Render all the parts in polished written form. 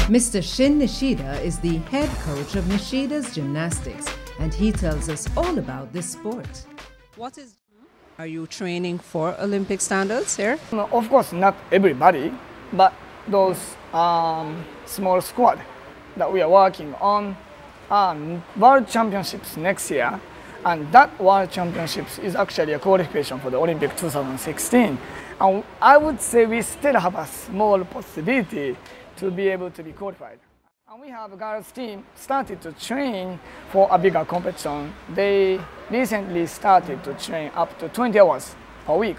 Mr. Shin Nishida is the head coach of Nishida's Gymnastics, and he tells us all about this sport. Are you training for Olympic standards here? No, of course, not everybody, but those small squad that we are working on World Championships next year, and that World Championships is actually a qualification for the Olympic 2016. And I would say we still have a small possibility to be able to be qualified. And we have a girls team started to train for a bigger competition. They recently started to train up to 20 hours per week,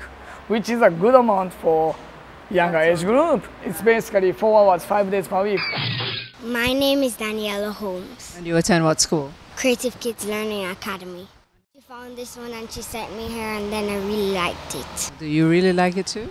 which is a good amount for younger age group. It's basically 4 hours, 5 days per week. My name is Daniela Holmes. And you attend what school? Creative Kids Learning Academy. She found this one and she sent me here, and then I really liked it. Do you really like it too?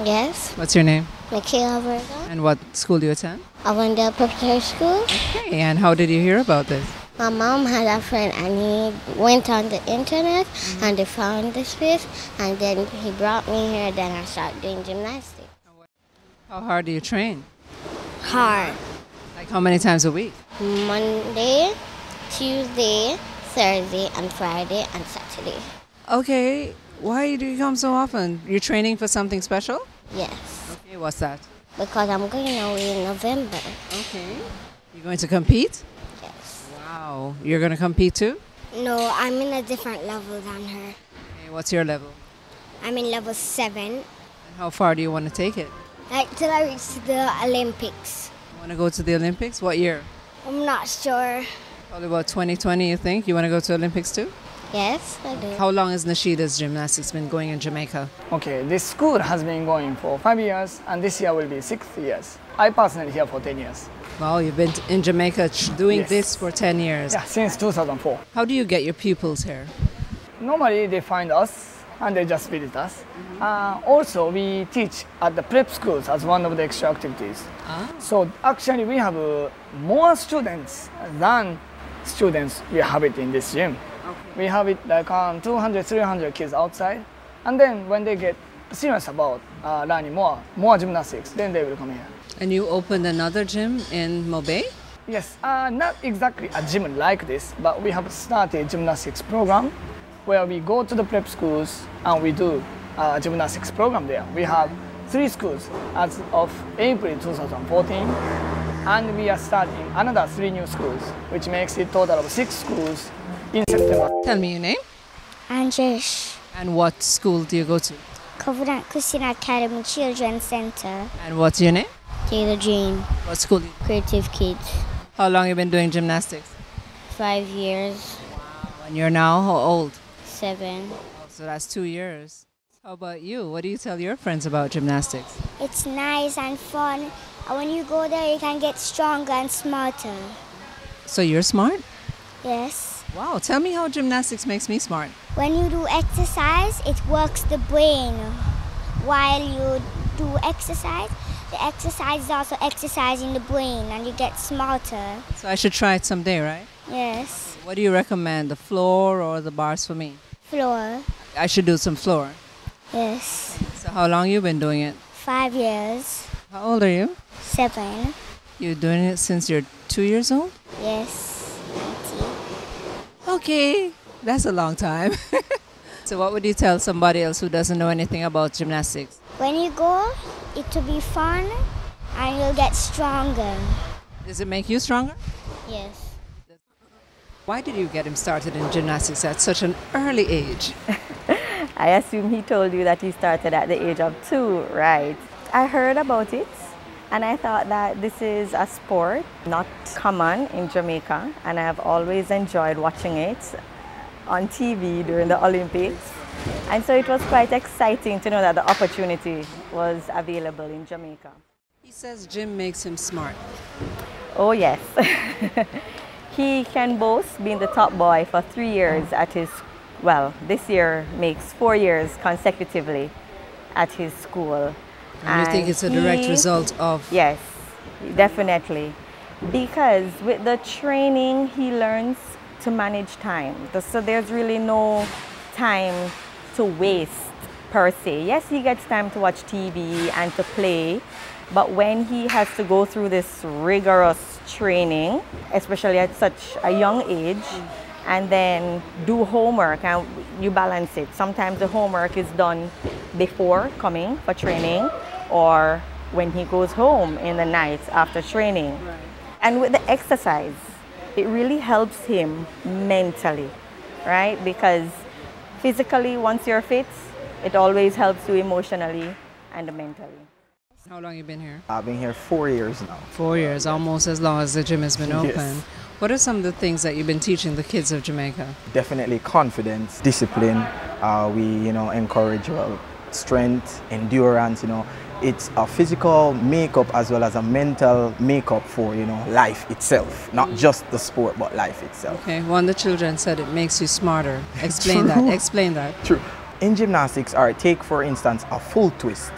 Yes. What's your name? Michaela Virgo. And what school do you attend? Avondale Preparatory School. Okay, and how did you hear about this? My mom had a friend and he went on the internet and they found this place, and then he brought me here. Then I started doing gymnastics. How hard do you train? Hard. Like how many times a week? Monday, Tuesday, Thursday, and Friday, and Saturday. Okay, why do you come so often? You're training for something special? Yes. Okay, what's that? Because I'm going away in November. Okay. You're going to compete? Yes. Wow, you're going to compete too? No, I'm in a different level than her. Okay, what's your level? I'm in level 7. And how far do you want to take it? Like till I reach the Olympics. You want to go to the Olympics? What year? I'm not sure. Probably about 2020, you think? You want to go to Olympics too? Yes, I do. How long has Nishida's Gymnastics been going in Jamaica? Okay, this school has been going for 5 years, and this year will be 6 years. I personally here for 10 years. Wow, you've been in Jamaica doing Yes. this for 10 years. Yeah, since 2004. How do you get your pupils here? Normally they find us and they just visit us. Also, we teach at the prep schools as one of the extra activities. So actually we have more students than students we have it in this gym. We have it like 200, 300 kids outside. And then when they get serious about learning more gymnastics, then they will come here. And you opened another gym in Mobay? Yes, not exactly a gym like this, but we have started gymnastics program where we go to the prep schools and we do a gymnastics program there. We have 3 schools as of April 2014, and we are starting another 3 new schools, which makes it total of 6 schools in September. Tell me your name. Anjish, And what school do you go to? Covenant Christian Academy Children's Center. And what's your name? Taylor Jane, What school do you Creative Kids. How long have you been doing gymnastics? 5 years, And you're now how old? 7. Oh, so that's 2 years. How about you? What do you tell your friends about gymnastics? It's nice and fun. And when you go there, you can get stronger and smarter. So you're smart? Yes. Wow, tell me how gymnastics makes me smart. When you do exercise, it works the brain. While you do exercise, the exercise is also exercising the brain, and you get smarter. So I should try it someday, right? Yes. What do you recommend, the floor or the bars for me? Floor. I should do some floor. Yes. So how long you been doing it? 5 years. How old are you? 7. You're doing it since you're 2 years old? Yes. 90. Okay, that's a long time. So what would you tell somebody else who doesn't know anything about gymnastics? When you go, it will be fun, and you'll get stronger. Does it make you stronger? Yes. Why did you get him started in gymnastics at such an early age? I assume he told you that he started at the age of 2, right? I heard about it and I thought that this is a sport not common in Jamaica, and I have always enjoyed watching it on TV during the Olympics. And so it was quite exciting to know that the opportunity was available in Jamaica. He says gym makes him smart. Oh yes. He can boast being the top boy for 3 years at his, well, this year makes 4 years consecutively at his school. And you think it's a direct result of... Yes, definitely. Because with the training, he learns to manage time. So there's really no time to waste per se. Yes, he gets time to watch TV and to play, But when he has to go through this rigorous training, especially at such a young age, and then do homework and you balance it. Sometimes the homework is done before coming for training or when he goes home in the night after training. Right. And with the exercise, it really helps him mentally, right? Because physically, once you're fit, it always helps you emotionally and mentally. How long have you been here? I've been here 4 years now. 4 years, almost as long as the gym has been open. Yes. What are some of the things that you've been teaching the kids of Jamaica? Definitely confidence, discipline. We, encourage strength, endurance. It's a physical makeup as well as a mental makeup for life itself, not just the sport but life itself. Okay, one of the children said it makes you smarter. Explain that. Explain that. True. In gymnastics, take for instance a full twist.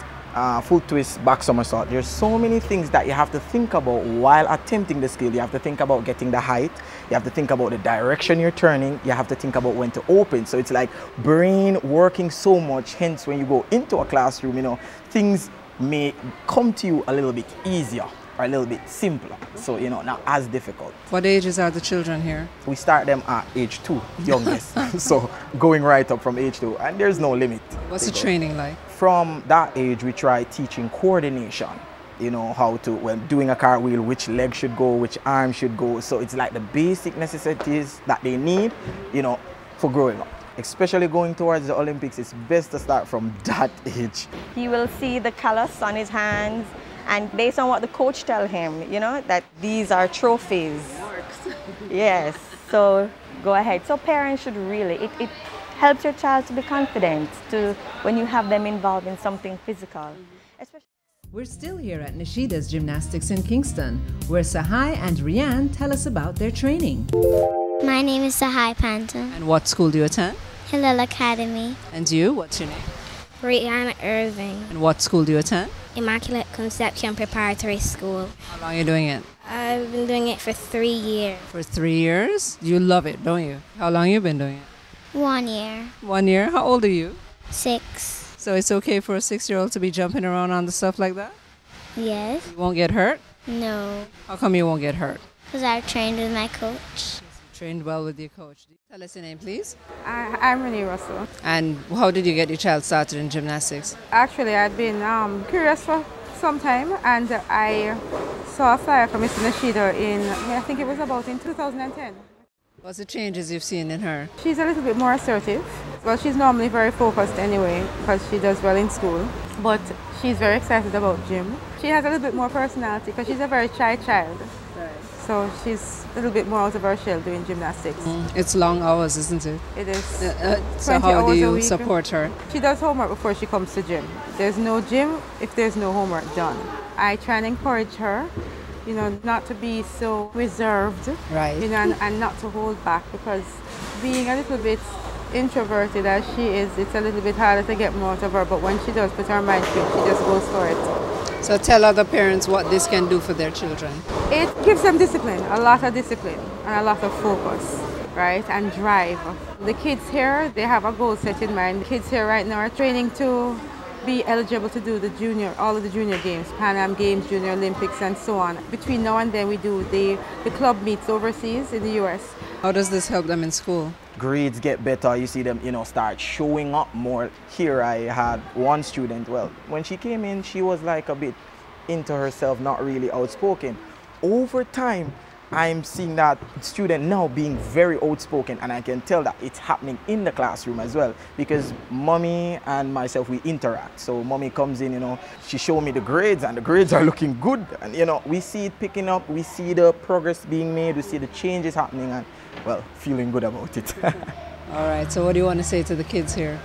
Full twist, back somersault. There's so many things that you have to think about while attempting the skill. You have to think about getting the height. You have to think about the direction you're turning. You have to think about when to open. So it's like brain working so much. Hence, when you go into a classroom, things may come to you a little bit easier or a little bit simpler. So, not as difficult. What ages are the children here? We start them at age 2, youngest. So going right up from age 2, and there's no limit. What's the training like? From that age, we try teaching coordination. How to, when doing a cartwheel, which leg should go, which arm should go. So it's like the basic necessities that they need, for growing up. Especially going towards the Olympics, it's best to start from that age. He will see the callus on his hands, and based on what the coach tells him, that these are trophies. Yes, so go ahead. So parents should really, it helps your child to be confident when you have them involved in something physical. We're still here at Nishida's Gymnastics in Kingston, where Sahai and Rianne tell us about their training. My name is Sahai Panta. And what school do you attend? Hillel Academy. And you, what's your name? Rihanna Irving. And what school do you attend? Immaculate Conception Preparatory School. How long are you doing it? I've been doing it for 3 years. For 3 years? You love it, don't you? How long have you been doing it? 1 year. 1 year? How old are you? 6. So it's okay for a 6-year-old to be jumping around on the stuff like that? Yes. You won't get hurt? No. How come you won't get hurt? Because I've trained with my coach. Trained well with your coach. Tell us your name, please. I'm Renee Russell. And how did you get your child started in gymnastics? Actually, I'd been curious for some time, and I saw a flyer from Mr. Nishida I think it was about in 2010. What's the changes you've seen in her? She's a little bit more assertive. Well, she's normally very focused anyway because she does well in school, but she's very excited about gym. She has a little bit more personality because she's a very shy child. Right. So she's a little bit more out of her shell doing gymnastics. It's long hours, isn't it? It is. So how do you support her? She does homework before she comes to gym. There's no gym if there's no homework done. I try and encourage her, not to be so reserved, right? And not to hold back, because being a little bit introverted as she is, it's a little bit harder to get more out of her. But when she does put her mind to it, she just goes for it. So tell other parents what this can do for their children. It gives them discipline, a lot of discipline, and a lot of focus, right? And drive. The kids here, they have a goal set in mind. The kids here right now are training to be eligible to do all of the junior games, Pan Am Games, Junior Olympics, and so on. Between now and then, we do the club meets overseas in the US. How does this help them in school? Grades get better. You see them, start showing up more. Here I had one student, when she came in, she was like a bit into herself, not really outspoken. Over time, I'm seeing that student now being very outspoken, and I can tell that it's happening in the classroom as well, because mommy and myself, we interact. So mommy comes in, she showed me the grades, and the grades are looking good, and we see it picking up, we see the progress being made, we see the changes happening, and feeling good about it. All right, so what do you want to say to the kids here?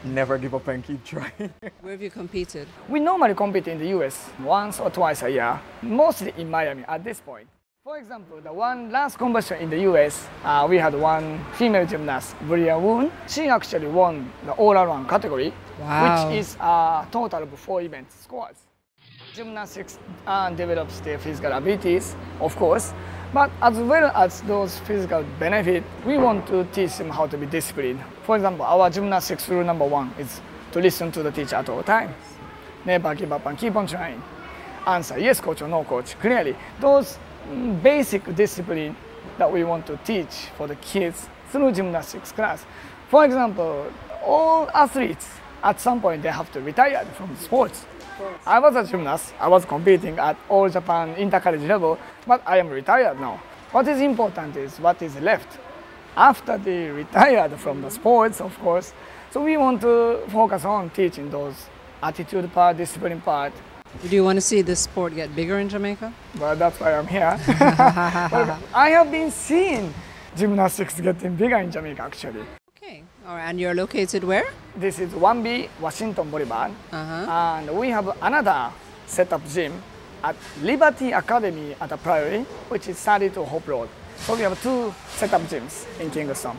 Never give up and keep trying. Where have you competed? We normally compete in the US once or twice a year, mostly in Miami at this point. For example, the one last competition in the US, we had one female gymnast, Bria Woon. She actually won the all-around category, which is a total of 4 event scores. Gymnastics develops their physical abilities, of course, but as well as those physical benefits, we want to teach them how to be disciplined. For example, our gymnastics rule #1 is to listen to the teacher at all times. Never give up and keep on trying. answer yes coach or no coach clearly. Those basic discipline that we want to teach for the kids through gymnastics class. For example, all athletes at some point they have to retire from sports. I was a gymnast, I was competing at All Japan intercollege level, but I am retired now. What is important is what is left after they retired from the sports, of course. So we want to focus on teaching those attitude part, discipline part. Do you want to see this sport get bigger in Jamaica? Well, that's why I'm here. But I have been seeing gymnastics getting bigger in Jamaica actually. Okay. All right. And you're located where? This is 1B Washington Boulevard, and we have another setup gym at Liberty Academy at the Priory, which is 32 Hope Road. So we have two setup gyms in Kingston.